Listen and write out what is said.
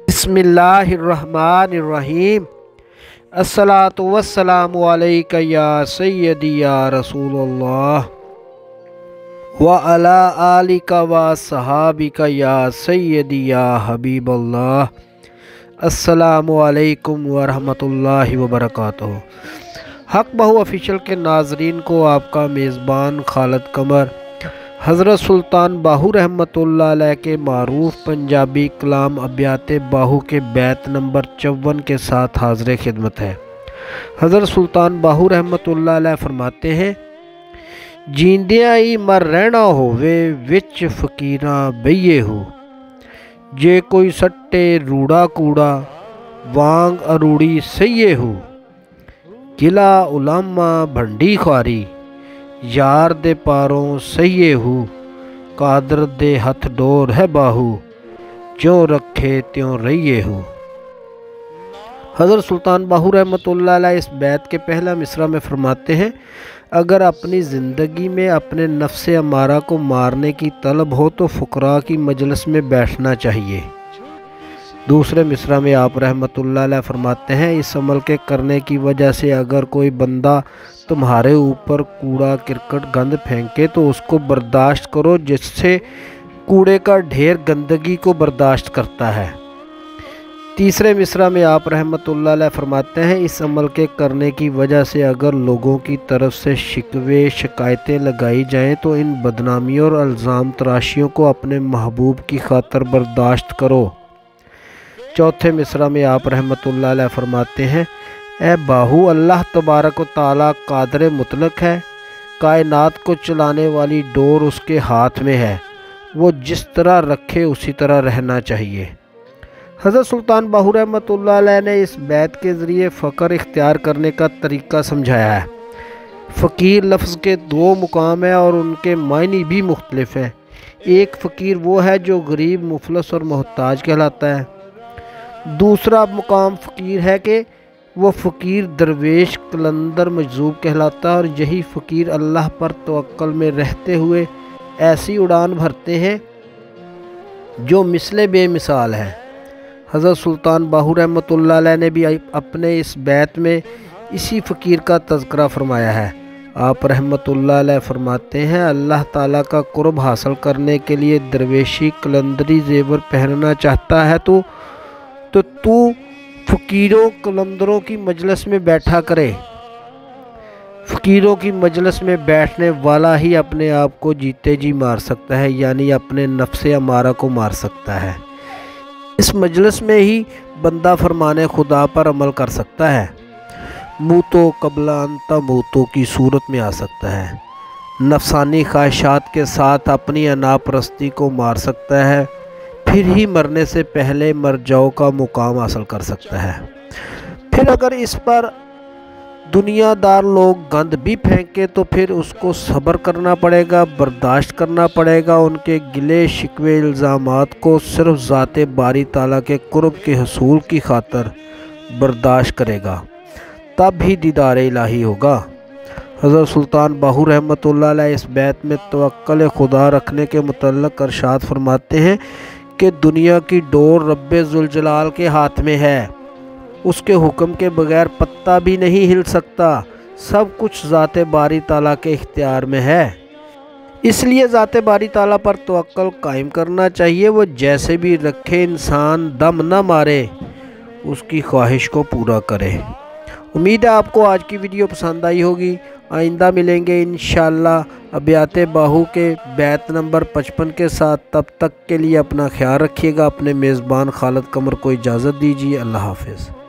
बिस्मिल्लाहिर्रहमानिर्रहीम। अस्सलातु वस्सलामु अलैका या सय्यदी या रसूलल्लाह व अला आलिका व सहाबिका या सय्यदी या हबीबल्लाह। अस्सलामु अलैकुम व रहमतुल्लाहि व बरकातुहू। हक बहू ऑफिशियल के नाजरीन को आपका मेज़बान खालिद कमर हज़रत सुल्तान बाहू रहमतुल्लाह अलैह के मारूफ पंजाबी कलाम अब्याते बाहू के बैत नंबर 54 के साथ हाज़िर खिदमत है। हज़रत सुल्तान बाहू रहमतुल्लाह अलैह फरमाते हैं, जींदियां ही मर रहना होवे विच फकीरां बइये हो, जे कोई सट्टे रूड़ा कूड़ा वांग अरूड़ी सइये हो, किला उलामा भंडी ख्वारी यार दे पारों सहिए हूँ, कादर दे हथ डोर है बाहू, ज्यों रखे त्यों रहिए हूँ। हज़रत सुल्तान बाहू रहमतुल्लाह अलैह इस बैत के पहला मिसरा में फरमाते हैं, अगर अपनी ज़िंदगी में अपने नफ्स अमारा को मारने की तलब हो तो फ़ुकरा की मजलिस में बैठना चाहिए। दूसरे मिसरा में आप रहमतुल्लाह अलैह फरमाते हैं, इस अमल के करने की वजह से अगर कोई बंदा तुम्हारे ऊपर कूड़ा किरकट गंद फेंके तो उसको बर्दाश्त करो, जिससे कूड़े का ढेर गंदगी को बर्दाश्त करता है। तीसरे मिसरा में आप रहमतुल्लाह अलैह फरमाते हैं, इस अमल के करने की वजह से अगर लोगों की तरफ से शिकवे शिकायतें लगाई जाएं तो इन बदनामियों और इल्ज़ाम तराशियों को अपने महबूब की खातर बर्दाश्त करो। चौथे मिसरा में आप रहमतुल्लाह अलैह फरमाते हैं, ए बाहू, अल्लाह तबारक व तआला कादर मुतलक है, कायनात को चलाने वाली डोर उसके हाथ में है, वो जिस तरह रखे उसी तरह रहना चाहिए। हज़रत सुल्तान बाहू रहमतुल्लाह अलैह ने इस बैत के ज़रिए फ़क्र इख्तियार करने का तरीक़ा समझाया है। फ़कीर लफ्ज़ के दो मुकाम हैं और उनके मायने भी मुख्तलिफ हैं। एक फ़कीर वो है जो गरीब मुफलस और मोहताज कहलाता है। दूसरा मुकाम फ़कीर है कि वो फ़कीर दरवेश कलंदर मजजूब कहलाता है, और यही फ़कीर अल्लाह पर तवक्कल में रहते हुए ऐसी उड़ान भरते हैं जो मिसले बेमिसाल है। हज़रत सुल्तान बाहू रहमतुल्लाह अलैह ने भी अपने इस बैत में इसी फ़कीर का तज़किरा फरमाया है। आप रहमतुल्लाह अलैह फरमाते हैं, अल्लाह ताला का कुर्ब हासिल करने के लिए दरवेशी कलंदरी ज़ेवर पहनना चाहता है तो तू फ़कीरों कलंदरों की मजलिस में बैठा करे। फ़कीरों की मजलिस में बैठने वाला ही अपने आप को जीते जी मार सकता है, यानी अपने नफ्स अमारा को मार सकता है। इस मजलिस में ही बंदा फरमाने खुदा पर अमल कर सकता है, मूतो कबला अंता मूतो की सूरत में आ सकता है, नफसानी ख्वाहिशात के साथ अपनी अनापरस्ती को मार सकता है, फिर ही मरने से पहले मर जाओ का मुकाम हासिल कर सकता है। फिर अगर इस पर दुनियादार लोग गंद भी फेंके तो फिर उसको सब्र करना पड़ेगा, बर्दाश्त करना पड़ेगा। उनके गिले शिकवे इल्ज़ामात को सिर्फ ज़ाते बारी ताला के कुर्ब के हसूल की खातर बर्दाश्त करेगा, तब ही दीदार इलाही होगा। हज़रत सुल्तान बाहू रहमतुल्लाह अलैह इस बैत में तवक्कुल खुदा रखने के मुतल्लिक़ इरशाद फरमाते हैं कि दुनिया की डोर रब्बे ज़ुल जलाल के हाथ में है, उसके हुक्म के बगैर पत्ता भी नहीं हिल सकता, सब कुछ ज़ाते बारी ताला के इख्तियार में है। इसलिए ज़ाते बारी ताला पर तवक्कुल कायम करना चाहिए। वो जैसे भी रखे इंसान दम न मारे, उसकी ख्वाहिश को पूरा करे। उम्मीद है आपको आज की वीडियो पसंद आई होगी। आइंदा मिलेंगे इंशाअल्लाह अब्याते बाहू के बैत नंबर 55 के साथ। तब तक के लिए अपना ख्याल रखिएगा। अपने मेज़बान खालिद कमर को इजाज़त दीजिए। अल्लाह हाफ़िज़।